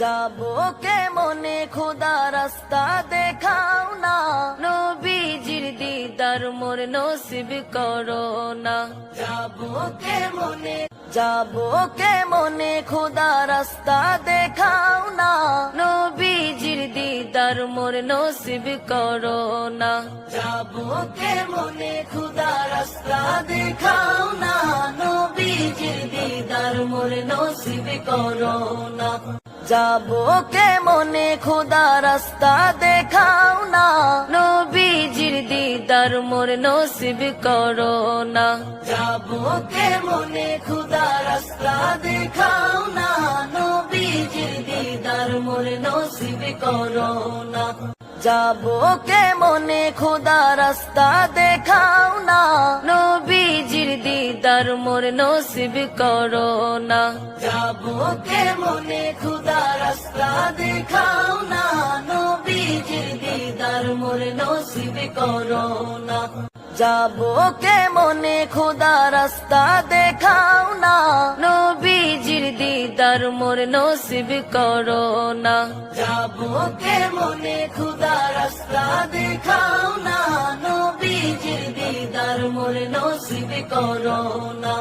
যাবো কে মনে খোদা রাস্তা দেখাও না, নবীজির দিদার মোর নসিব করো না। যাবো কে মনে খোদা রাস্তা দেখাও না, নবীজির দিদার মোর নসিব করো না। যাবো কে মনে খোদা রাস্তা দেখাও না, নবীজির দিদার মোর নসিব করো না। যাবো কে মনে খোদা রাস্তা দেখাও না, নবীজির দিদার মোর নসিব করো না। যাবো কে মনে খোদা রাস্তা দেখাও না, নবীজির দিদার মোর নসিব করো না। যাবো কে মনে খোদা রাস্তা দেখাও না, নবীজির দিদার মোর নসিব করো না। যাবো কে মনে খোদা রাস্তা দেখাও না, নবীজির দিদার মোর নসিব করো না। যাবো কে মনে খোদা রাস্তা দেখাও না, নবীজির দিদার মোর নসিব করো না। যাবো কে মনে খোদা রাস্তা দেখাও না, নবীজির দিদার মোর নসিব করো না।